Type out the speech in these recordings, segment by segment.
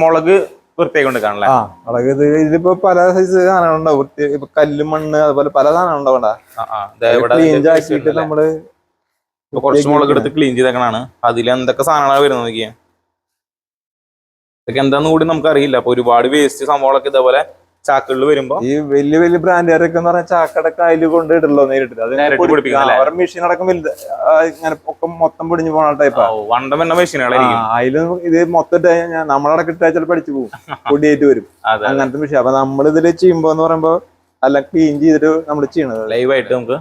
മുളക് വൃത്തിയായിക്കൊണ്ടിരിക്കാണല്ലേ? മുളക് ഇതിപ്പോ പല സൈസ് സാധനങ്ങളുണ്ടാവും. ഇപ്പൊ കല്ല്, മണ്ണ്, അതുപോലെ പല സാധനങ്ങൾ നമ്മള് കുറച്ച് മുളക് എടുത്ത് ക്ലീൻ ചെയ്തേക്കണാണ്. അതിൽ എന്തൊക്കെ സാധനങ്ങളാണ് വരുന്നത് നോക്കിയാ. ഇതൊക്കെ എന്താന്ന് കൂടി നമുക്ക് അറിയില്ല. അപ്പൊ ഒരുപാട് വേസ്റ്റ് സംഭവങ്ങളൊക്കെ ഇതേപോലെ ചാക്കുകളിൽ വരുമ്പോ ഈ വലിയ വലിയ ബ്രാൻഡുകാരൊക്കെ എന്ന് പറഞ്ഞാൽ ചാക്കടക്കം അതിൽ കൊണ്ട് ഇടല്ലോ നേരിട്ട്. അവരുടെ മെഷീൻ അടക്കം വലുത് ഇങ്ങനെ പൊക്കം മൊത്തം പൊടിഞ്ഞു പോണ ടൈപ്പാ. വണ്ടം എന്ന മെഷീനുകളായിരിക്കും. അതിലും ഇത് മൊത്തം നമ്മളടക്കം ഇട്ടാൽ ചിലപ്പോൾ പഠിച്ചു പോകും, പൊടിയായിട്ട് വരും. അങ്ങനത്തെ മെഷീൻ. അപ്പൊ നമ്മൾ ഇതില് ചെയ്യുമ്പോ എന്ന് പറയുമ്പോ അല്ല ക്ലീൻ ചെയ്തിട്ട് നമ്മൾ ചെയ്യണത്. ലൈവായിട്ട് നമുക്ക്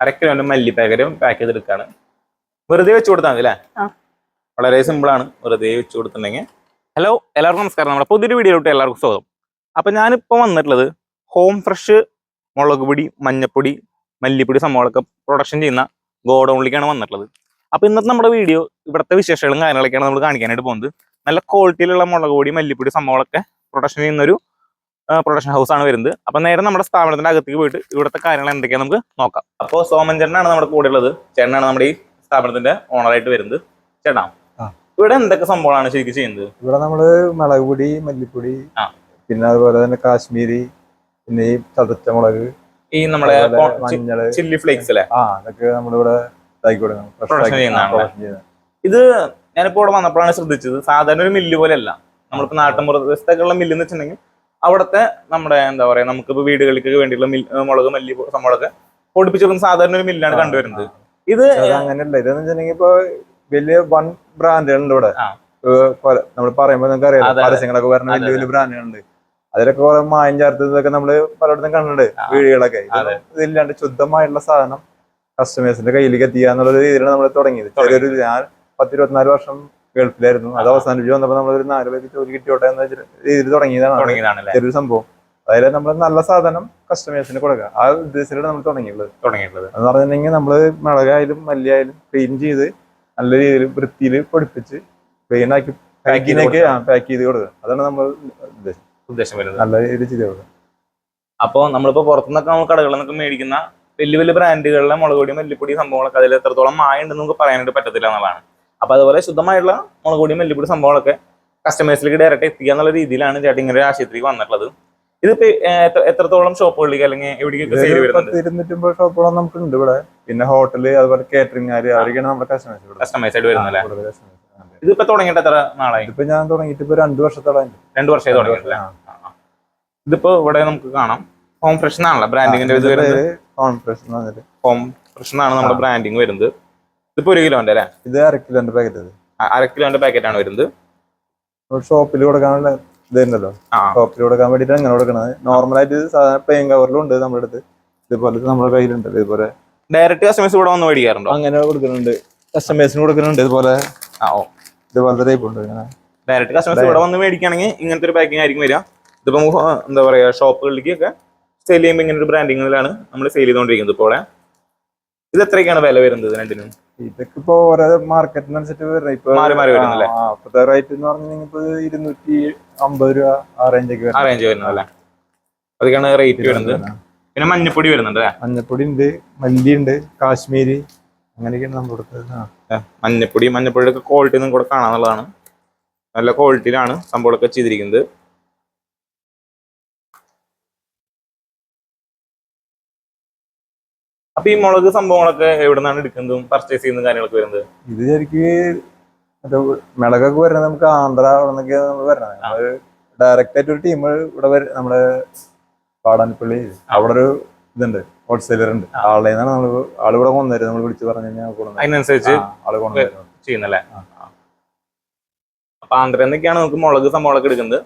1/2 കിലോന്റെ മല്ലി പാക്ക് ചെയ്തെടുക്കാണ്. വെറുതെ വെച്ച് കൊടുത്താൽ മതി അല്ലേ? വളരെ സിമ്പിൾ ആണ്. വെറുതെ വെച്ച് കൊടുത്തിട്ടുണ്ടെങ്കിൽ. ഹലോ, എല്ലാവർക്കും നമസ്കാരം. നമ്മുടെ പുതിയൊരു വീഡിയോയിലോട്ട് എല്ലാവർക്കും സ്വാഗതം. അപ്പൊ ഞാനിപ്പോ വന്നിട്ടുള്ളത് ഹോം ഫ്രഷ് മുളക് പൊടി, മഞ്ഞപ്പൊടി, മല്ലിപ്പൊടി സംഭവങ്ങളൊക്കെ പ്രൊഡക്ഷൻ ചെയ്യുന്ന ഗോഡൌണിലേക്കാണ് വന്നിട്ടുള്ളത്. അപ്പൊ ഇന്നത്തെ നമ്മുടെ വീഡിയോ ഇവിടുത്തെ വിശേഷങ്ങളും കാര്യങ്ങളൊക്കെയാണ് നമ്മൾ കാണിക്കാനായിട്ട് പോകുന്നത്. നല്ല ക്വാളിറ്റിയിലുള്ള മുളക് പൊടി, മല്ലിപ്പൊടി സംഭവങ്ങളൊക്കെ പ്രൊഡക്ഷൻ ചെയ്യുന്ന ഒരു പ്രൊഡക്ഷൻ ഹൗസ് ആണ് വരുന്നത്. അപ്പൊ നേരെ നമ്മുടെ സ്ഥാപനത്തിന്റെ അകത്തേക്ക് പോയിട്ട് ഇവിടുത്തെ കാര്യങ്ങൾ എന്തൊക്കെയാണ് നമുക്ക് നോക്കാം. അപ്പോൾ സോമൻ ചേട്ടനാണ് നമ്മുടെ കൂടെ ഉള്ളത്. ചേട്ടനാണ് നമ്മുടെ ഈ സ്ഥാപനത്തിന്റെ ഓണറായിട്ട് വരുന്നത്. ചേട്ടാ, ഇവിടെ എന്തൊക്കെ സംഭവമാണ് ശരിക്കും ചെയ്യുന്നത്? ഇവിടെ നമ്മള് മുളക് പൊടി, മല്ലിപ്പൊടി, പിന്നെ അതുപോലെ തന്നെ കാശ്മീരി, പിന്നെ ഈ ചതച്ച മുളക്, ഈ നമ്മുടെ മഞ്ഞള്, ചില്ലി ഫ്ലേക്സ് അല്ലേ? അതൊക്കെ നമ്മളിവിടെ ഇത് ഞാനിപ്പോ ഇവിടെ വന്നപ്പോഴാണ് ശ്രദ്ധിച്ചത്. സാധാരണ ഒരു മില്ല് പോലെ അല്ല. നമ്മളിപ്പോ നാട്ടിൻപുറത്തേക്കുള്ള മില്ല് എന്ന് വെച്ചിട്ടുണ്ടെങ്കിൽ അവിടുത്തെ നമ്മുടെ എന്താ പറയാ, നമുക്കിപ്പോ വീടുകൾക്ക് വേണ്ടിയുള്ള മുളക്, മല്ലി സംഭവങ്ങളൊക്കെ പൊടിപ്പിച്ചെടുക്കുന്ന സാധാരണ ഒരു മില്ലാണ് കണ്ടുവരുന്നത്. ഇത് അങ്ങനെയല്ല. ഇതെന്ന് വെച്ചിട്ടുണ്ടെങ്കിൽ ഇപ്പൊ വലിയ വൺ ബ്രാൻഡുകളുണ്ട് ഇവിടെ. നമ്മൾ പറയുമ്പോ നമുക്ക് അറിയാം, പരസ്യങ്ങളൊക്കെ പറഞ്ഞ വലിയ വലിയ ബ്രാൻഡുകളുണ്ട്. അതിലൊക്കെ കുറെ മായം ചേർത്തതൊക്കെ നമ്മള് പലയിടത്തും കണ്ടിട്ടുണ്ട്, വീടുകളൊക്കെ. ഇതില്ലാണ്ട് ശുദ്ധമായിട്ടുള്ള സാധനം കസ്റ്റമേഴ്സിന്റെ കയ്യിലേക്ക് എത്തിക്കുക എന്നുള്ള രീതിയിലാണ് നമ്മൾ തുടങ്ങിയത്. ചെറിയൊരു ഞാൻ 10-24 വർഷം ഗൾഫിലായിരുന്നു. അത് അവസാനിപ്പിച്ച് വന്നപ്പോ നമ്മളൊരു 4 പേർക്ക് ജോലി കിട്ടിയോട്ടെ എന്ന രീതിയിൽ തുടങ്ങിയതാണ് ചെറിയൊരു സംഭവം. അതായത് നമ്മൾ നല്ല സാധനം കസ്റ്റമേഴ്സിന് കൊടുക്കുക, ആ ഉദ്ദേശത്തിലാണ് നമ്മൾ തുടങ്ങിയിട്ടുള്ളത്. എന്ന് പറഞ്ഞിട്ടുണ്ടെങ്കിൽ നമ്മള് മുളകായാലും മല്ലിയായാലും ക്ലീൻ ചെയ്ത് നല്ല രീതിയിൽ വൃത്തിയിൽ പൊടിപ്പിച്ച് ക്ലീൻ ആക്കി പാക്ക് ചെയ്ത് കൊടുക്കുക. അതാണ് നമ്മൾ ഉദ്ദേശം വരുന്നത്. നല്ല രീതിയിൽ ചെയ്ത് കൊടുക്കുക. അപ്പൊ നമ്മളിപ്പോ പുറത്തുനിന്നൊക്കെ നമ്മൾ കടകളിൽ നിന്നൊക്കെ മേടിക്കുന്ന വലിയ വലിയ ബ്രാൻഡുകളിലെ മുളക് പൊടി, മല്ലിപ്പൊടി സംഭവങ്ങളൊക്കെ അതിൽ എത്രത്തോളം മായം ഉണ്ടെന്ന് നമുക്ക് പറയാനായിട്ട് പറ്റത്തില്ല എന്നുള്ളതാണ്. അപ്പൊ അതുപോലെ ശുദ്ധമായിട്ടുള്ള മുളക് പൊടി, മല്ലിപ്പൊടി സംഭവങ്ങളൊക്കെ കസ്റ്റമേഴ്സിലേക്ക് ഡയറക്റ്റ് എത്തിക്കുക എന്നുള്ള രീതിയിലാണ് ചേട്ടൻ ഇങ്ങനെ ഒരു ആശയത്തിലേക്ക് വന്നിട്ടുള്ളത്. ഇതിപ്പോ എത്രത്തോളം ഷോപ്പുകളിലേക്ക് അല്ലെങ്കിൽ എവിടേക്കൊക്കെ സെയിൽ വരുന്നുണ്ട്? 250 ഷോപ്പുകളും നമുക്കുണ്ട് ഇവിടെ. പിന്നെ ഹോട്ടല്, അതുപോലെ കാറ്ററിംഗുകാര്, അവരൊക്കെയാണ് നമ്മുടെ കസ്റ്റമൈസ് ആയിട്ട് വരുന്നല്ലേ? ഇതിപ്പോ തുടങ്ങിയിട്ട് എത്ര നാളായി? ഇപ്പൊ ഞാൻ തുടങ്ങിയിട്ട് ഇപ്പൊ 2 വർഷത്തോളം. 2 വർഷമായി തുടങ്ങിയിട്ടില്ല. ഇതിപ്പോ ഇവിടെ നമുക്ക് കാണാം ഹോം ഫ്രഷ് എന്നാണല്ലോ ബ്രാൻഡിങ്ങിന്റെ ഇത് വരുന്നത്. ഹോം ഫ്രഷ് എന്നാണ് നമ്മുടെ ബ്രാൻഡിങ് വരുന്നത്. ഇതിപ്പോ 1 കിലോന്റെ അല്ലേ? ഇത് 1/2 കിലോന്റെ പാക്കറ്റ്. 1/2 കിലോന്റെ പാക്കറ്റ് ആണ് വരുന്നത്. ഷോപ്പിൽ കൊടുക്കാനുള്ള ഇതുണ്ടല്ലോ, ഷോപ്പിൽ കൊടുക്കാൻ വേണ്ടിട്ട് അങ്ങനെ കൊടുക്കണത്. നോർമലായിട്ട് സാധാരണ പ്ലെയിൻ കവറിലും ഉണ്ട് നമ്മുടെ അടുത്ത്. ഇതുപോലെ നമ്മുടെ കയ്യിലുണ്ട്. ഇതുപോലെ ഡയറക്റ്റ് കസ്റ്റമേഴ്സ് ഇവിടെ വന്ന് മേടിക്കാറുണ്ടോ? അങ്ങനെ കൊടുക്കുന്നുണ്ട്, കസ്റ്റമേഴ്സിന് കൊടുക്കുന്നുണ്ട്. ഇതുപോലത്തെ ടൈപ്പ് ഉണ്ട്. ഡയറക്റ്റ് കസ്റ്റമേഴ്സ് ഇവിടെ വന്ന് മേടിക്കുകയാണെങ്കിൽ ഇങ്ങനത്തെ ഒരു പാക്കിംഗ് ആയിരിക്കും വരിക. ഇതിപ്പോ എന്താ പറയാ, ഷോപ്പുകളിലേക്കൊക്കെ സെയിൽ ചെയ്യുമ്പോൾ ഇങ്ങനെ ഒരു ബ്രാൻഡിങ്ങിലാണ് നമ്മൾ സെയിൽ ചെയ്തുകൊണ്ടിരിക്കുന്നത്. ഇപ്പോൾ ഇത് എത്രയൊക്കെയാണ് വില വരുന്നത് രണ്ടിനും? ഇതൊക്കെ ഇപ്പൊ ഓരോ മാർക്കറ്റിനനുസരിച്ച് ഇപ്പൊ മാറി മാറി വരുന്നല്ലേ? ഇപ്പോഴത്തെ റേറ്റ് എന്ന് പറഞ്ഞിട്ടുണ്ടെങ്കിൽ ഇപ്പൊ 250 രൂപ ആ റേഞ്ച് വരുന്നതല്ലേ? അതൊക്കെയാണ് റേറ്റ് വരുന്നത്. പിന്നെ മഞ്ഞപ്പൊടി വരുന്നുണ്ട്. മഞ്ഞപ്പൊടി ഉണ്ട്, മല്ലി ഉണ്ട്, കാശ്മീരി, അങ്ങനെയൊക്കെയാണ് നമ്മൾ കൊടുത്തത്. മഞ്ഞപ്പൊടിയുടെ ഒക്കെ ക്വാളിറ്റി ഒന്നും കൂടെ കാണാന്നുള്ളതാണ്. നല്ല ക്വാളിറ്റിയിലാണ് സംഭവങ്ങളൊക്കെ ചെയ്തിരിക്കുന്നത്. അപ്പൊ ഈ മുളക് സംഭവങ്ങളൊക്കെ എവിടെ നിന്നാണ് എടുക്കുന്നതും പർച്ചേസ് ചെയ്യുന്നതും കാര്യങ്ങളൊക്കെ വരുന്നത്? ഇത് ശരിക്കും മിളകൊക്കെ വരുന്നത് നമുക്ക് ആന്ധ്ര എന്നൊക്കെയാണ് നമ്മൾ വരുന്നത്. ഡയറക്റ്റ് ആയിട്ട് ഒരു ടീം ഇവിടെ നമ്മുടെ പാടാനപ്പള്ളി അവിടെ ഒരു ഇതുണ്ട്, ഹോൾസെയിലർ ഉണ്ട്. ആളുടെ നിന്നാണ് ആളിവിടെ കൊണ്ടുവരുന്നത്. നമ്മൾ വിളിച്ച് പറഞ്ഞു കഴിഞ്ഞാൽ അതിനനുസരിച്ച് ആള് കൊണ്ടുവരും ചെയ്യുന്നല്ലേ? അപ്പൊ ആന്ധ്ര എന്നൊക്കെയാണ് നമുക്ക് മുളക് സംഭവങ്ങളൊക്കെ എടുക്കുന്നത്.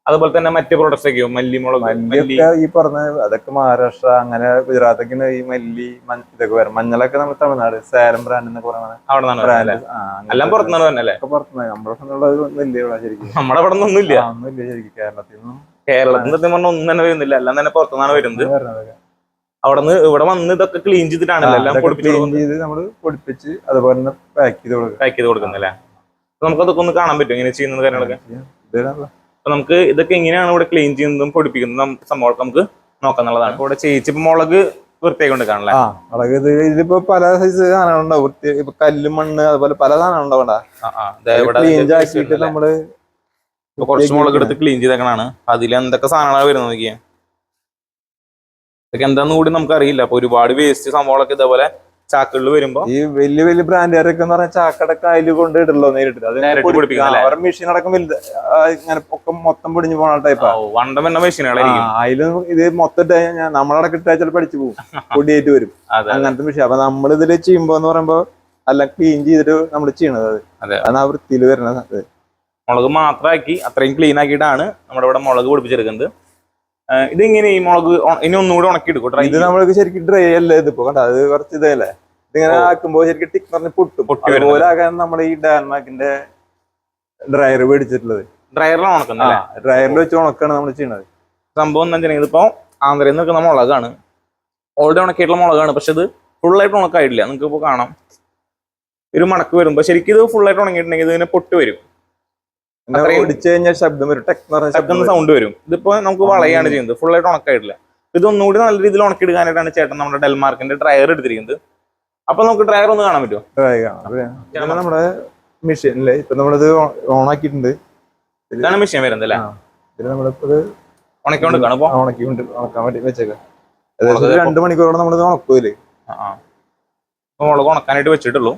അതുപോലെ തന്നെ മറ്റു പ്രോഡക്ട്സ് ഒക്കെയോ? മല്ലിയൊക്കെ ഈ പറഞ്ഞ അതൊക്കെ മഹാരാഷ്ട്ര, അങ്ങനെ ഗുജറാത്തൊക്കെയാണ് ഈ മല്ലി ഇതൊക്കെ വരും. മഞ്ഞളൊക്കെ നമ്മൾ തമിഴ്നാട് സേലം ബ്രാൻഡ് എന്നൊക്കെ പറയുന്നത്. എല്ലാം പുറത്തുനിന്ന് തന്നെ പുറത്തുനിന്ന്. നമ്മുടെ ശരിക്കും നമ്മുടെ അവിടെ ഒന്നുമില്ല ശരിക്കും. കേരളത്തിൽ സത്യം പറഞ്ഞാൽ ഒന്നും തന്നെ വരുന്നില്ല. എല്ലാം തന്നെ പുറത്തുനിന്നാണ് വരുന്നത്. അവിടുന്ന് ഇവിടെ വന്ന് ഇതൊക്കെ ക്ലീൻ ചെയ്തിട്ടാണല്ലോ എല്ലാം നമ്മൾ പൊടിപ്പിച്ച് അതുപോലെ തന്നെ പാക്ക് ചെയ്ത് കൊടുക്കുന്നല്ലേ? നമുക്കതൊക്കെ ഒന്ന് കാണാൻ പറ്റും എങ്ങനെ ചെയ്യുന്നത് കാര്യങ്ങളൊക്കെ? അപ്പൊ നമുക്ക് ഇതൊക്കെ എങ്ങനെയാണ് ഇവിടെ ക്ലീൻ ചെയ്യുന്നതും പൊടിപ്പിക്കുന്നതും സംഭവം നമുക്ക് നോക്കാന്നുള്ളതാണ്. ഇവിടെ ചേച്ചി ഇപ്പൊ മുളക് വൃത്തിയായിക്കൊണ്ടിരിക്കാണല്ലേ? മുളക് ഇതിപ്പോ പല സൈസ് സാധനങ്ങളുണ്ടാവും. ഇപ്പൊ കല്ല്, മണ്ണ്, അതുപോലെ പല സാധനങ്ങളുണ്ടാവണ്ട. ക്ലീൻ ആക്കിയിട്ട് നമ്മള് ഇപ്പൊ കുറച്ച് മുളക് എടുത്ത് ക്ലീൻ ചെയ്തേക്കണാണ്. അതിൽ എന്തൊക്കെ സാധനങ്ങളാണ് വരുന്നത് നോക്കിയാ. ഇതൊക്കെ എന്താന്ന് കൂടി നമുക്ക് അറിയില്ല. അപ്പൊ ഒരുപാട് വേസ്റ്റ് സംഭവങ്ങളൊക്കെ ഇതേപോലെ ചാക്കുകളിൽ വരുമ്പോ ഈ വലിയ വലിയ ബ്രാൻഡുകാരൊക്കെ എന്ന് പറഞ്ഞാൽ ചാക്കടക്ക അതിൽ കൊണ്ട് ഇടല്ലോ നേരിട്ട്. അത് മെഷീൻ അടക്കം വലുത് ഇങ്ങനെ ഒക്കെ മൊത്തം പൊടിഞ്ഞു പോണ ടൈപ്പാ. വണ്ടം എന്ന മെഷീനുകളായിരിക്കും. അതിലും ഇത് മൊത്തം നമ്മളടക്കം ഇട്ടാൽ ചിലപ്പോൾ പഠിച്ചു പോകും, പൊടിയായിട്ട് വരും. അങ്ങനത്തെ മെഷീൻ. അപ്പൊ നമ്മൾ ഇതിൽ ചെയ്യുമ്പോ എന്ന് പറയുമ്പോ അല്ല ക്ലീൻ ചെയ്തിട്ട് നമ്മൾ ചെയ്യണത്. അതാണ് ആ വൃത്തിയിൽ വരുന്നത്. മുളക് മാത്രമാക്കി അത്രയും ക്ലീൻ ആക്കിയിട്ടാണ് നമ്മുടെ ഇവിടെ മുളക് പൊടിപ്പിച്ചെടുക്കുന്നത്. ഇതിങ്ങനെ ഈ മുളക് ഇനി ഒന്നുകൂടി ഉണക്കി എടുക്കും. ഇത് നമ്മൾക്ക് ശരിക്കും ഡ്രൈ അല്ലേ ഇതിപ്പോ കണ്ട, അത് കുറച്ച് ഇതല്ലേ ഇതിങ്ങനെ ആക്കുമ്പോ ശരിക്കും ടിക്ക് പറഞ്ഞ് പൊട്ടും. അതുപോലെ ആകാൻ നമ്മൾ ഈ ഡാൻമാക്കിന്റെ ഡ്രയർ മേടിച്ചിട്ടുള്ളത്. ഡ്രയറിലാണ് ഉണക്കുന്നത്. ഡ്രയറിൽ വെച്ച് ഉണക്കാണ് നമ്മൾ ചെയ്യുന്നത്. സംഭവം എന്താ വെച്ചാൽ ഇതിപ്പോ ആന്ധ്രയിൽ നിന്ന് നിൽക്കുന്ന മുളകാണ്, ഓൾറെഡി ഉണക്കിയിട്ടുള്ള മുളകാണ്. പക്ഷെ ഇത് ഫുള്ളായിട്ട് ഉണക്കായിട്ടില്ല. നിങ്ങൾക്ക് ഇപ്പോൾ കാണാം ഒരു മടക്ക് വരുമ്പോ ശരിക്കും ഇത് ഫുള്ളായിട്ട് ഉണങ്ങിയിട്ടുണ്ടെങ്കിൽ ഇതിനെ പൊട്ട് വരും. ശബ്ദം വരും, ടെക്ന്ന് സൗണ്ട് വരും. ഇതിപ്പോ നമുക്ക് വളയാണ് ചെയ്യുന്നത്, ഫുള്ളായിട്ട് ഉണക്കായിട്ടില്ല. ഇതൊന്നുകൂടി നല്ല രീതിയിൽ ഉണക്കിയെടുക്കാനായിട്ടാണ് ചേട്ടൻ നമ്മുടെ ഡെൽമാർക്കിന്റെ ഡ്രയർ എടുത്തിരിക്കുന്നത്. അപ്പൊ നമുക്ക് ഡ്രയർ ഒന്ന് കാണാൻ പറ്റുമോ? നമ്മുടെ മെഷീനിലെ ഇപ്പൊ നമ്മളിത് ഓണാക്കിയിട്ടുണ്ട്. ഇതാണ് മെഷീൻ വരുന്നത് അല്ലേ? നമ്മളിപ്പോ ഉണക്കിക്കൊണ്ട് ഉണക്കാൻ വേണ്ടി വെച്ചേക്കാം. 2 മണിക്കൂറോടെ നമ്മളിത് ഉണക്കൂലേ. മുളക് ഉണക്കാനായിട്ട് വെച്ചിട്ടുള്ളൂ.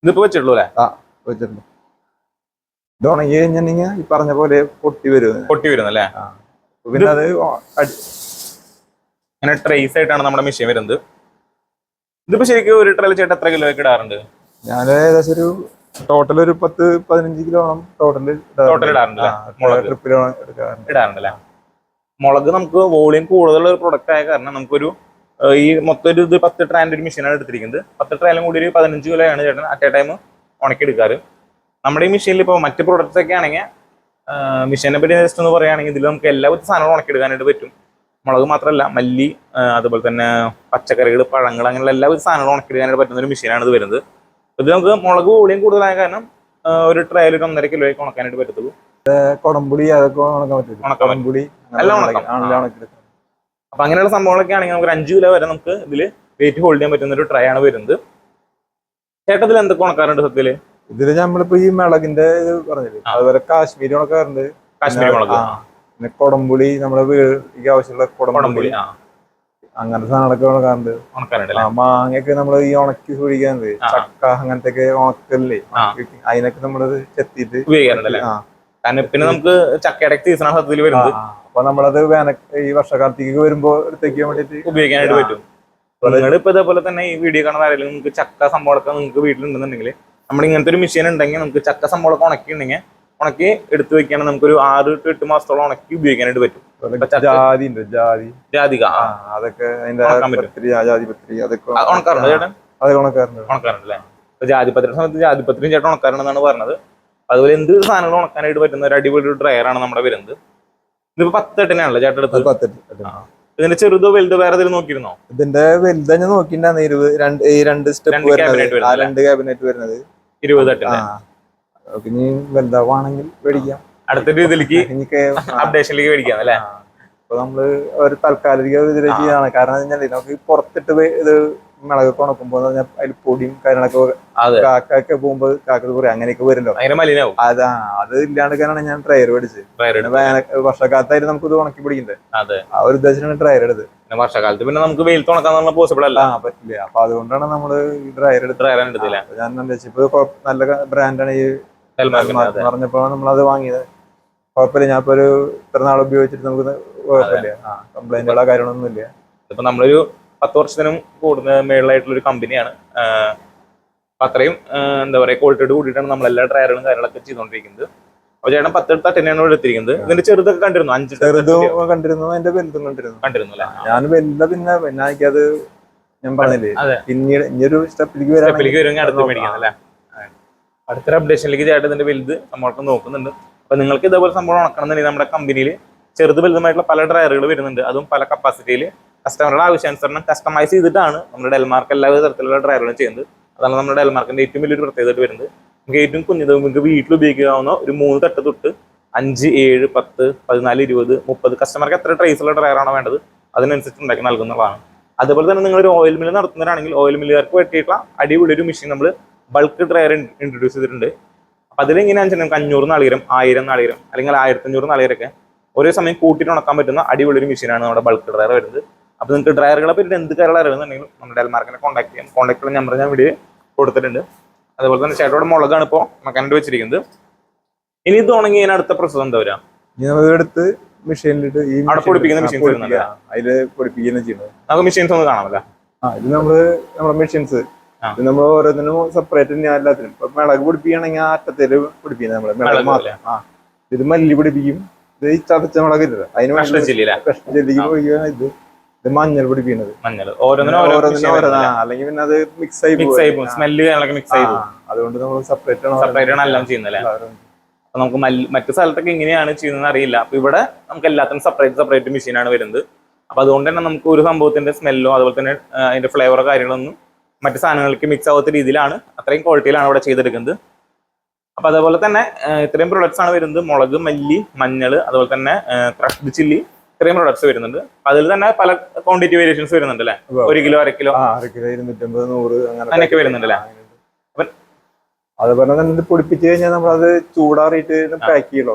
ഇതിപ്പോ വെച്ചിട്ടുള്ളൂ അല്ലേ? വെച്ചിട്ടുണ്ട്. ഇത് ഉണങ്ങി കഴിഞ്ഞിട്ടുണ്ടെങ്കിൽ ഈ പറഞ്ഞ പോലെ പൊട്ടി വരും അല്ലേ? പിന്നെ അത് അങ്ങനെ ട്രേസ് ആയിട്ടാണ് നമ്മുടെ മെഷീൻ വരുന്നത്. ഇതിപ്പോ ശരിക്കും ഒരു ട്രെയിൽ ചേട്ടൻ എത്ര കിലോ ഒക്കെ ഇടാറുണ്ട്? ഞാൻ ഏകദേശം ഒരു ടോട്ടൽ ഒരു 10-15 കിലോളം ടോട്ടൽ ഇടാറുണ്ടല്ലേ? മുളക് നമുക്ക് വോളിയം കൂടുതലുള്ള ഒരു പ്രൊഡക്റ്റ് ആയ കാരണം നമുക്കൊരു ഈ മൊത്തം ഒരു ഇത് 10 ട്രാൻ്റെ ഒരു മെഷീനാണ് എടുത്തിരിക്കുന്നത്. 10 ട്രായിലും കൂടി ഒരു 15 കിലോയാണ് ചേട്ടൻ അറ്റ് എ ടൈം ഉണക്കിയെടുക്കാറ്. നമ്മുടെ ഈ മെഷീനിൽ ഇപ്പോൾ മറ്റ് പ്രൊഡക്ട്സ് ഒക്കെ ആണെങ്കിൽ മെഷീനെ പറ്റി ജസ്റ്റ് ഒന്ന് പറയുകയാണെങ്കിൽ ഇതിൽ നമുക്ക് എല്ലാ സാധനങ്ങളും ഉണക്കിയെടുക്കാനായിട്ട് പറ്റും. മുളക് മാത്രമല്ല, മല്ലി, അതുപോലെ തന്നെ പച്ചക്കറികൾ, പഴങ്ങൾ, അങ്ങനെയുള്ള എല്ലാ സാധനങ്ങളും ഉണക്കിയെടുക്കാനായിട്ട് പറ്റുന്ന ഒരു മെഷീനാണ് ഇത് വരുന്നത്. ഇത് നമുക്ക് മുളക് വോളിയം കൂടുതലായ കാരണം ഒരു ട്രയൽ ഒരു 1.5 കിലോയ്ക്ക് ഉണക്കാനായിട്ട് പറ്റത്തുള്ളൂ. കുടംപുളി അതൊക്കെ ഉണക്കാൻ പറ്റും. എല്ലാം ഉണക്കാം. അപ്പൊ അങ്ങനെയുള്ള സംഭവങ്ങളൊക്കെ ആണെങ്കിൽ നമുക്ക് 5 കിലോ വരെ നമുക്ക് ഇതിൽ വെയിറ്റ് ഹോൾഡ് ചെയ്യാൻ പറ്റുന്ന ഒരു ട്രൈ ആണ് വരുന്നത്. ചേട്ടത്തിൽ എന്തൊക്കെ ഉണക്കാറുണ്ട് സത്യത്തില്? ഇതില് നമ്മളിപ്പോ ഈ മിളകിന്റെ ഇത് പറഞ്ഞില്ലേ, അതുപോലെ കാശ്മീരി ഉണക്കാറുണ്ട്. കാശ്മീരി മുളക്, പിന്നെ കുടംപുളി, നമ്മുടെ വീട്ടിലേക്ക് ആവശ്യമുള്ള കുടംപുളി, അങ്ങനത്തെ സാധനങ്ങളൊക്കെ ഉണക്കാറുണ്ട്. മാങ്ങയൊക്കെ നമ്മൾ ഈ ഉണക്കി സൂക്ഷിക്കാറുണ്ട്. ചക്ക അങ്ങനത്തെ ഒക്കെ ഉണക്കല്ലേ, അതിനൊക്കെ നമ്മളത് ചെത്തിയിട്ട് ഉപയോഗിക്കാറുണ്ടല്ലേ? പിന്നെ നമുക്ക് ചക്കയുടെ സീസണാണ് സത്യത്തിൽ വരുന്നത്. അപ്പൊ നമ്മളത് ഈ വർഷകാലത്തേക്ക് വരുമ്പോ എടുത്തേക്കാൻ വേണ്ടിട്ട് ഉപയോഗിക്കാനായിട്ട് പറ്റും. നിങ്ങൾ ഇപ്പൊ ഇതേപോലെ തന്നെ ഈ വീഡിയോ കാണുന്ന ആരെങ്കിലും നിങ്ങൾക്ക് ചക്ക സംഭവമൊക്കെ നിങ്ങൾക്ക് വീട്ടിലുണ്ടെന്നുണ്ടെങ്കിൽ നമ്മൾ ഇങ്ങനത്തെ ഒരു മെഷീൻ ഉണ്ടെങ്കിൽ നമുക്ക് ചക്ക സംഭവമൊക്കെ ഉണക്കിയിട്ടുണ്ടെങ്കിൽ ഉണക്കി എടുത്തു വെക്കുകയാണെങ്കിൽ നമുക്കൊരു 6 to 8 മാസത്തോളം ഉണക്കി ഉപയോഗിക്കാനായിട്ട് പറ്റും. ജാതിക അതൊക്കെ ഉണക്കാറുണ്ട് ചേട്ടൻ? ഉണക്കാറുണ്ടല്ലേ? ജാതിപത്രിയുടെ സമയത്ത് ജാതിപത്രിയും ചേട്ടൻ ഉണക്കാറുണ്ടെന്നാണ് പറഞ്ഞത്. അതുപോലെ എന്ത് സാധനങ്ങളും ഉണക്കാനായിട്ട് പറ്റുന്ന ഒരു അടിപൊളി ഡ്രയറാണ് നമ്മുടെ വരുന്നത്. ഇതിപ്പോ 10 എട്ടിനാണല്ലോ ചേട്ടൻ എടുത്തത്? 10. ഇതിന്റെ ചെറുതോ വലുതോ വേറെ എന്തെങ്കിലും നോക്കിയിരുന്നോ? ഇതിന്റെ വലുത് ഞാൻ നോക്കിണ്ടായിരുന്നു. 2 സ്റ്റെപ്പ് ക്യാബിനറ്റ് വരുന്നത് 20 എട്ടിന്. ഇനി വലുതാവാണെങ്കിൽ മേടിക്കാം. അടുത്ത രീതിയിലേക്ക് അപ്ഡേഷനിലേക്ക് മേടിക്കാം അല്ലേ? അപ്പൊ നമ്മള് ഒരു താൽക്കാലിക ഇതിലേക്ക് ചെയ്യാണ്. കാരണം നമുക്ക് പുറത്തിട്ട് ഇത് മിളകൊക്കെ ഉണക്കുമ്പോ അതിൽ പൊടിയും കാര്യങ്ങളൊക്കെ കാക്കൊക്കെ പോകുമ്പോ കാക്ക പറയും അങ്ങനെയൊക്കെ വരുമല്ലോ, അത് ഇല്ലാണ്ടിരിക്കാനാണ് ഞാൻ ഡ്രയർ മേടിച്ചത്. വർഷക്കാലത്തായിട്ട് നമുക്ക് ഇത് ഉണക്കി പിടിക്കണ്ടേ, ആ ഒരു ഉദ്ദേശത്തിലാണ് ഡ്രയർ എടുത്തത്. വർഷകാലത്ത് പിന്നെ നമുക്ക് വെയിലത്ത് ഉണക്കാൻ പോസിബിൾ അല്ല, പറ്റില്ല. അപ്പൊ അതുകൊണ്ടാണ് നമ്മള് ഈ ഡ്രയർ എടുത്തത്. ഞാൻ ഇപ്പൊ നല്ല ബ്രാൻഡാണ് ഈ പറഞ്ഞപ്പോ നമ്മളത് വാങ്ങിയത്. കുഴപ്പമില്ല, ഞാനിപ്പോ ഒരു ഇത്ര നാൾ ഉപയോഗിച്ചിട്ട് നമുക്ക് കുഴപ്പമില്ല, കംപ്ലൈന്റുകളോ കാര്യങ്ങളൊന്നും ഇല്ല. ഇപ്പൊ നമ്മളൊരു 10 വർഷത്തിനും കൂടുതൽ മേളിലായിട്ടുള്ള ഒരു കമ്പനിയാണ്. അപ്പൊ അത്രയും എന്താ പറയാ ക്വാളിറ്റിയോട് കൂടിയിട്ടാണ് നമ്മൾ എല്ലാ ഡ്രയറുകളും കാര്യങ്ങളൊക്കെ ചെയ്തുകൊണ്ടിരിക്കുന്നത്. അപ്പൊ ചേട്ടൻ 10 എടുത്ത 10 എടുത്തിരിക്കുന്നത്. ഇതിന്റെ ചെറുതൊക്കെ കണ്ടിരുന്നു? 5 കണ്ടിരുന്നു, അതിന്റെ വലുതും കണ്ടിരുന്നു അല്ലേ? ഞാൻ വലുത പിന്നെ എനിക്കത് ഞാൻ പറഞ്ഞില്ലേ, പിന്നീട് ഇനിയൊരു സ്റ്റെപ്പിലേക്ക് വരുമെങ്കിൽ അടുത്ത് മേടിക്കാം അല്ലേ? അടുത്തൊരു അപ്ഡേഷനിലേക്ക് ചേട്ടൻ ഇതിന്റെ വലുത് നമ്മൾക്ക് നോക്കുന്നുണ്ട്. അപ്പൊ നിങ്ങൾക്ക് ഇതേപോലെ സംഭവം ഉണക്കണമെന്നുണ്ടെങ്കിൽ നമ്മുടെ കമ്പനിയിൽ ചെറുത് വലുതുമായിട്ടുള്ള പല ഡ്രയറുകൾ വരുന്നുണ്ട്. അതും പല കപ്പാസിറ്റിയിൽ കസ്റ്റമറുടെ ആവശ്യാനുസരണം കസ്റ്റമൈസ് ചെയ്തിട്ടാണ് നമ്മുടെ ഡെൽമാർക്ക് എല്ലാ തരത്തിലുള്ള ഡ്രയറുകളും ചെയ്യുന്നത്. അതാണ് നമ്മുടെ ഡെൽമാർക്കിന്റെ ഏറ്റവും വലിയൊരു പ്രത്യേകത വരുന്നത്. നമുക്ക് ഏറ്റവും കുഞ്ഞത് നിങ്ങൾക്ക് വീട്ടിൽ ഉപയോഗിക്കാവുന്ന ഒരു 3 തട്ട് തൊട്ട് 5, 7, 10, 14, 20, 30 കസ്റ്റമർക്ക് എത്ര ട്രേസുള്ള ഡ്രയറാണോ വേണ്ടത് അതിനനുസരിച്ച് ഉണ്ടാക്കി നൽകുന്നതാണ്. അതുപോലെ തന്നെ നിങ്ങൾ ഒരു ഓയിൽ മില്ല് നടത്തുന്നവരാണെങ്കിൽ ഓയിൽ മില്ലുകാർക്ക് പറ്റിയിട്ടുള്ള അടിപൊളി ഒരു മെഷീൻ നമ്മൾ ബൾക്ക് ഡ്രയർ ഇൻട്രൊഡ്യൂസ് ചെയ്തിട്ടുണ്ട്. അപ്പൊ അതിലെങ്ങനെയാണെന്ന് വെച്ചാൽ നമുക്ക് 500 നാളികേരം 1000 നാളികേരം അല്ലെങ്കിൽ 1500 നാളികേരൊക്കെ ഒരേ സമയം കൂട്ടിയിട്ട് ഉണക്കാൻ പറ്റുന്ന അടിപൊളി ഒരു മെഷീനാണ് നമ്മുടെ ബൾക്ക് ഡ്രയർ വരുന്നത്. അപ്പൊ നിങ്ങൾക്ക് ഡ്രയറുകളെ പറ്റി എന്ത് കാര്യങ്ങൾ അറിയുന്നുണ്ടെങ്കിലും നമ്മുടെ ഡെൽമാർക്കിനെ കോൺടാക്ട് ചെയ്യാം. കോൺടാക്ട് നമ്പർ ഞാൻ വീഡിയോ കൊടുത്തിട്ടുണ്ട്. അതുപോലെ തന്നെ ചേട്ടോടെ മുളകാണ് ഇപ്പോൾ മെക്കാനിട്ട് വെച്ചിരിക്കുന്നത്. ഇനി ഇത് ഉണങ്ങി അതിന് അടുത്ത പ്രോസസ് എന്താ വരാം? എടുത്ത് മെഷീനിലിട്ട് ഈ അവിടെ പൊടിപ്പിക്കുന്ന മെഷീൻസ് വരുന്നുണ്ട്. അതില് പൊടിപ്പിക്കുകയാണ് ചെയ്യുന്നത്. നമുക്ക് മെഷീൻസ് ഒന്ന് കാണാമല്ലോ. ഇത് നമ്മുടെ മെഷീൻസ് ഇത് നമ്മൾ ഓരോന്നിനും സെപ്പറേറ്റ് തന്നെയാണ് എല്ലാത്തിനും. ഇപ്പൊ മിളക് പൊടിപ്പിക്കുകയാണെങ്കിൽ ആ അറ്റത്തേല് പൊടിപ്പിക്കുന്നത് നമ്മള് മിളക് മാത്രം. ഇത് മല്ലി പൊടിപ്പിക്കും. ഇത് ഈ ചതച്ച മുളക് ഇല്ല അതിന് കഷ്ണം ചെല്ലിക്ക് പൊടിക്കുകയാണ്. ഇത് മഞ്ഞൾ പൊടിപ്പിക്കുന്നത്. അല്ലെങ്കിൽ പിന്നെ അത് മിക്സ് ആയി പോകും. അതുകൊണ്ട് നമ്മൾ സെപ്പറേറ്റ് ആണ് എല്ലാം ചെയ്യുന്നത്. അപ്പൊ നമുക്ക് മറ്റു സ്ഥലത്തൊക്കെ എങ്ങനെയാണ് ചെയ്യുന്നത് അറിയില്ല. അപ്പൊ ഇവിടെ നമുക്ക് എല്ലാത്തിനും സെപ്പറേറ്റ് മെഷീനാണ് വരുന്നത്. അപ്പൊ അതുകൊണ്ട് തന്നെ നമുക്ക് ഒരു സംഭവത്തിന്റെ സ്മെല്ലോ അതുപോലെ തന്നെ അതിന്റെ ഫ്ലേവറോ കാര്യങ്ങളൊന്നും മറ്റു സാധനങ്ങൾക്ക് മിക്സ് ആവാത്ത രീതിയിലാണ്, അത്രയും ക്വാളിറ്റിയിലാണ് ഇവിടെ ചെയ്തെടുക്കുന്നത്. അപ്പൊ അതേപോലെ തന്നെ ഇത്രയും പ്രൊഡക്ട്സ് ആണ് വരുന്നത്. മുളക്, മല്ലി, മഞ്ഞൾ, അതുപോലെ തന്നെ ക്രഷ്ഡ് ചില്ലി, ഇത്രയും പ്രൊഡക്ട്സ് വരുന്നുണ്ട്. അതിൽ തന്നെ പല ക്വാണ്ടിറ്റി വേരിയേഷൻസ് വരുന്നുണ്ട് അല്ലേ? 1 കിലോ, 1/2 കിലോ, 250, 100 അങ്ങനെയൊക്കെ വരുന്നുണ്ട് അല്ലേ? അതുപോലെ തന്നെ പൊടിപ്പിച്ച് കഴിഞ്ഞാൽ നമ്മളത് ചൂടാറിയിട്ട് പാക്ക് ചെയ്യണോ.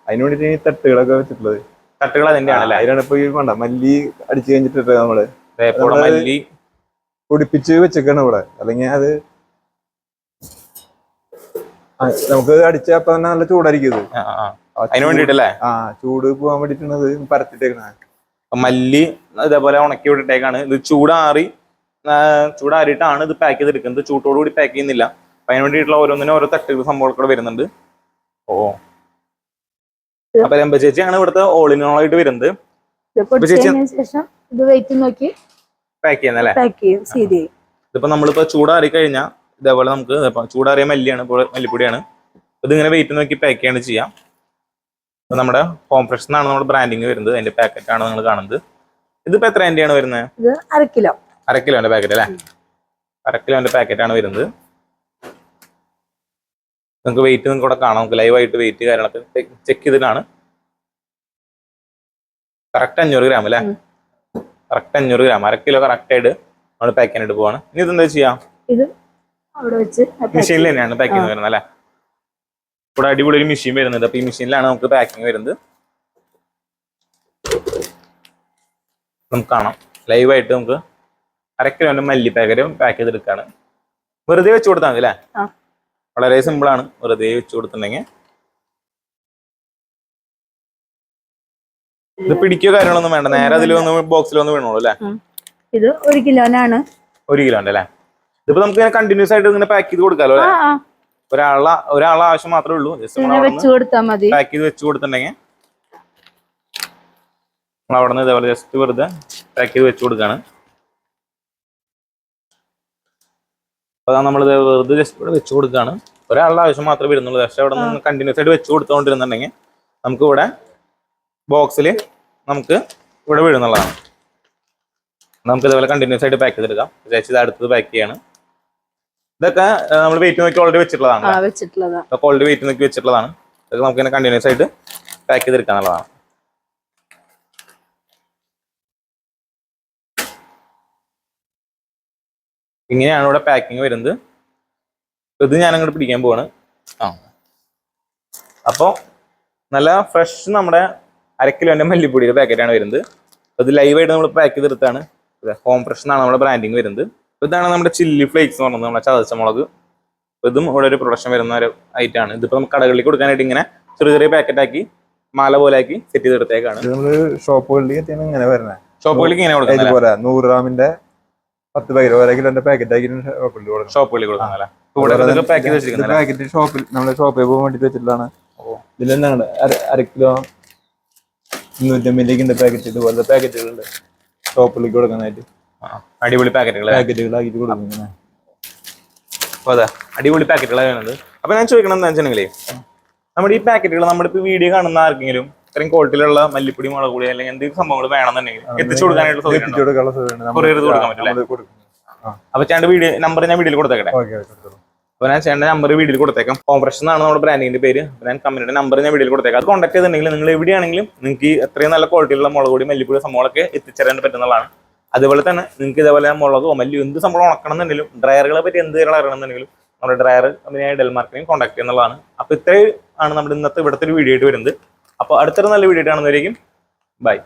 അതിന് വേണ്ടിട്ട് ഈ തട്ടുകളൊക്കെ വെച്ചിട്ടുള്ളത്. തട്ടുകൾ അതിന്റെയാണല്ലേ? അതിനാണ് ഇപ്പൊ വേണ്ട മല്ലി അടിച്ചു കഴിഞ്ഞിട്ട് നമ്മള് മല്ലി പൊടിപ്പിച്ച് വെച്ചേക്കാണ് ഇവിടെ. അല്ലെങ്കിൽ അത് നമുക്ക് അടിച്ചപ്പോ തന്നെ നല്ല ചൂടായിരിക്കും. അതിന് വേണ്ടിട്ടല്ലേ? ചൂട് പോകാൻ വേണ്ടിട്ടാണ് പരത്തിട്ടേക്കണ. മല്ലി ഇതേപോലെ ഉണക്കി വിട്ടിട്ടേക്കാണ്. ഇത് ചൂടാറിയിട്ടാണ് ഇത് പാക്ക് ചെയ്തെടുക്കുന്നത്. ചൂട്ടോടുകൂടി പാക്ക് ചെയ്യുന്നില്ല. അപ്പൊ അതിന് വേണ്ടിയിട്ടുള്ള ഓരോന്നിനും ഓരോ തട്ടുകൾ സംഭവങ്ങളൊക്കെ വരുന്നുണ്ട്. അപ്പൊ രമ്പ ചേച്ചിയാണ് ഇവിടുത്തെ ഓൾ ഇൻ ഓൾ ആയിട്ട് വരുന്നത്. പാക്ക് ചെയ്യുന്നല്ലേ? ഇതിപ്പോ നമ്മളിപ്പോ ചൂടാറി കഴിഞ്ഞാൽ ഇതേപോലെ നമുക്ക് ചൂടാറിയ മല്ലിയാണ്, മല്ലിപ്പൊടിയാണ്. ഇതിങ്ങനെ വെയിറ്റ് നോക്കി പാക്ക് ചെയ്യാണ് ചെയ്യാം. അപ്പൊ നമ്മുടെ ഹോം ഫ്രഷ് എന്നാണ് നമ്മുടെ ബ്രാൻഡിങ് വരുന്നത്. അതിന്റെ പാക്കറ്റ് ആണ് നിങ്ങൾ കാണുന്നത്. ഇതിപ്പോ എത്ര ആണ് വരുന്നത്? 1/2 കിലോ. 1/2 കിലോന്റെ പാക്കറ്റ് അല്ലേ? 1/2 കിലോന്റെ പാക്കറ്റ് ആണ് വരുന്നത്. നിങ്ങൾക്ക് വെയിറ്റ് നിങ്ങൾക്ക് ഇവിടെ കാണാം. നമുക്ക് ലൈവായിട്ട് വെയിറ്റ് കാര്യങ്ങളൊക്കെ ചെക്ക് ചെയ്തിട്ടാണ്. കറക്റ്റ് 500 ഗ്രാം അല്ലേ? കറക്റ്റ് 500 ഗ്രാം, 1/2 കിലോ കറക്റ്റ് ആയിട്ട് നമ്മൾ പാക്ക് ചെയ്യാനായിട്ട് പോവാണ്. ഇനി ഇതെന്താ ചെയ്യാം? മെഷീനിൽ തന്നെയാണ് പാക്കിങ് വരുന്നത് അല്ലേ? ഇവിടെ അടിപൊളി ഒരു മെഷീൻ വരുന്നുണ്ട്. അപ്പൊ ഈ മെഷീനിലാണ് നമുക്ക് പാക്കിങ് വരുന്നത്. നമുക്ക് കാണാം ലൈവായിട്ട്. നമുക്ക് 1/2 കിലോന്റെ മല്ലി പാക്കറ്റ് പാക്ക് ചെയ്തെടുക്കാണ്. വെറുതെ വെച്ച് കൊടുത്താൽ മതി അല്ലേ? വളരെ സിമ്പിൾ ആണ്. വെറുതെ വെച്ച് കൊടുത്തിട്ടുണ്ടെങ്കിൽ ഇത് പിടിക്കോ കാര്യങ്ങളൊന്നും വേണ്ട. നേരെ അതിൽ വന്ന് ബോക്സിലൊന്ന് വീണോളൂ അല്ലേ? ഇത് 1 കിലോനാണ്. 1 കിലോന്റെ അല്ലേ? ഇതിപ്പോ നമുക്ക് ഇങ്ങനെ കണ്ടിന്യൂസ് ആയിട്ട് ഇങ്ങനെ പാക്ക് ചെയ്ത് കൊടുക്കാലോ അല്ലേ? ഒരാളെ ആവശ്യം മാത്രമേ ഉള്ളൂ. പാക്ക് ചെയ്ത് വെച്ച് കൊടുത്തിട്ടുണ്ടെങ്കിൽ നമ്മൾ അവിടെ നിന്ന് ഇതേപോലെ ജസ്റ്റ് വെറുതെ പാക്ക് ചെയ്ത് വെച്ച് കൊടുക്കാണ്. അപ്പൊ നമ്മൾ വെറുതെ ജസ്റ്റ് ഇവിടെ വെച്ച് കൊടുക്കുകയാണ്. ഒരാളുടെ ആവശ്യം മാത്രമേ വരുന്നുള്ളൂ. പക്ഷെ അവിടെ നിന്ന് കണ്ടിന്യൂസ് ആയിട്ട് വെച്ച് കൊടുത്തോണ്ടിരുന്നുണ്ടെങ്കിൽ നമുക്ക് ഇവിടെ ബോക്സിൽ നമുക്ക് ഇവിടെ വീഴുന്നുള്ളതാണ്. നമുക്ക് ഇതേപോലെ കണ്ടിന്യൂസ് ആയിട്ട് പാക്ക് ചെയ്തെടുക്കാം. ഇത് അടുത്തത് പാക്ക് ചെയ്യാണ്. ഇതൊക്കെ നമ്മൾ വെയിറ്റ് നോക്കി ഓൾറെഡി വെച്ചിട്ടുള്ളതാണ്. ഓൾറെഡി വെയിറ്റ് നോക്കി വെച്ചിട്ടുള്ളതാണ്. ഇതൊക്കെ നമുക്ക് ഇങ്ങനെ കണ്ടിന്യൂസ് ആയിട്ട് പാക്ക് ചെയ്തെടുക്കുക എന്നുള്ളതാണ്. ഇങ്ങനെയാണ് ഇവിടെ പാക്കിങ് വരുന്നത്. ഇത് ഞാൻ അങ്ങോട്ട് പിടിക്കാൻ പോവാണ്. അപ്പോൾ നല്ല ഫ്രഷ് നമ്മുടെ 1/2 കിലോന്റെ മല്ലിപ്പൊടിയുടെ പാക്കറ്റാണ് വരുന്നത്. ഇത് ലൈവായിട്ട് നമ്മൾ പാക്ക് ചെയ്തെടുത്താണ്. ഹോം ഫ്രഷ് എന്നാണ് നമ്മുടെ ബ്രാൻഡിങ് വരുന്നത്. ഇതാണ് നമ്മുടെ ചില്ലി ഫ്ലേക്സ് എന്ന് പറയുന്നത്, നമ്മുടെ ചതച്ച മുളക്. ഇതും ഇവിടെ ഒരു പ്രൊഡക്ഷൻ വരുന്ന ഒരു ഐറ്റമാണ്. ഇതിപ്പോ നമുക്ക് കടകളിൽ കൊടുക്കാനായിട്ട് ഇങ്ങനെ ചെറിയ ചെറിയ പാക്കറ്റ് ആക്കി മാല പോലെ ആക്കി സെറ്റ് ചെയ്തെടുത്തേക്കാണ്. ഷോപ്പുകളിലേക്ക് ഇങ്ങനെ വരുന്നത്. ഷോപ്പുകളിലേക്ക് ഇങ്ങനെ കൊടുക്കുന്നത് 100 ഗ്രാമിന്റെ 10 പാക്കറ്റ് 1 കിലോന്റെ പാക്കറ്റ് ആക്കി ഷോപ്പുകളിൽ കൊടുക്കുന്നല്ലേ? പാക്കറ്റ് ഷോപ്പിൽ നമ്മളെ ഷോപ്പിൽ പോകാൻ വേണ്ടി വെച്ചിട്ടുള്ളതാണ്. ഇതിലെന്താണ് 1/2 കിലോ 250 പാക്കറ്റ് ഇതുപോലത്തെ പാക്കറ്റുകളുണ്ട് ഷോപ്പിലേക്ക് കൊടുക്കാനായിട്ട്. അടിപൊളി പാക്കറ്റുകളാക്കിട്ട് കൊടുക്കുന്നത്. അതെ, അടിപൊളി പാക്കറ്റുകളാണ് വരുന്നത്. അപ്പൊ ഞാൻ ചോദിക്കണം എന്താ വെച്ചിട്ടുണ്ടെങ്കിലേ, നമ്മുടെ ഈ പാക്കറ്റുകൾ നമ്മുടെ ഇപ്പൊ വീഡിയോ കാണുന്ന ആർക്കെങ്കിലും ഇത്രയും ക്വാളിറ്റിയിലുള്ള മല്ലിപ്പൊടി, മുളക് പൊടി അല്ലെങ്കിൽ എന്തെങ്കിലും സംഭവങ്ങൾ വേണമെന്നുണ്ടെങ്കിൽ എത്തിച്ചു കൊടുക്കാനായിട്ട് കൊറിയർ കൊടുക്കാൻ പറ്റില്ല. അപ്പൊ ചേട്ടന്റെ വീഡിയോ നമ്പർ ഞാൻ വീഡിയോയിൽ കൊടുത്തേക്കട്ടെ. അപ്പൊ ഞാൻ ചേട്ടന്റെ നമ്പർ വീഡിയോയിൽ കൊടുത്തേക്കാം. ഹോം ഫ്രഷ് എന്നാണ് നമ്മുടെ ബ്രാൻഡിന്റെ പേര്. ഞാൻ കമ്പനിയുടെ നമ്പർ ഞാൻ വീഡിയോയിൽ കൊടുത്തേക്കാം. അത് കോൺടാക്ട് ചെയ്തിട്ടുണ്ടെങ്കിൽ നിങ്ങൾ എവിടെയാണെങ്കിലും നിങ്ങൾക്ക് എത്രയും നല്ല ക്വാളിറ്റിയുള്ള മുളക് പൊടി, മല്ലിപ്പൊടി സംഭവങ്ങളൊക്കെ എത്തിച്ചേരാൻ പറ്റുന്നതാണ്. അതുപോലെ തന്നെ നിങ്ങൾക്ക് ഇതേപോലെ മുളകോ മല്ലിയോ എന്ത് സംഭവം ഉണക്കണം എന്നുണ്ടെങ്കിലും ഡ്രയറുകളെ പറ്റി എന്ത് കാര്യങ്ങൾ അറിയണമെന്നുണ്ടെങ്കിലും നമ്മുടെ ഡ്രയർ കമ്പനിയായ ഡെൽമാർക്കിനെയും കോൺടാക്ട് ചെയ്യുന്നതാണ്. അപ്പോൾ ഇത്രയും ആണ് നമ്മുടെ ഇന്നത്തെ ഇവിടുത്തെ ഒരു വീഡിയോ ആയിട്ട് വരുന്നത്. അപ്പോൾ അടുത്തൊരു നല്ല വീഡിയോ ആയിട്ട് കാണുന്നവരേക്കും ബൈ.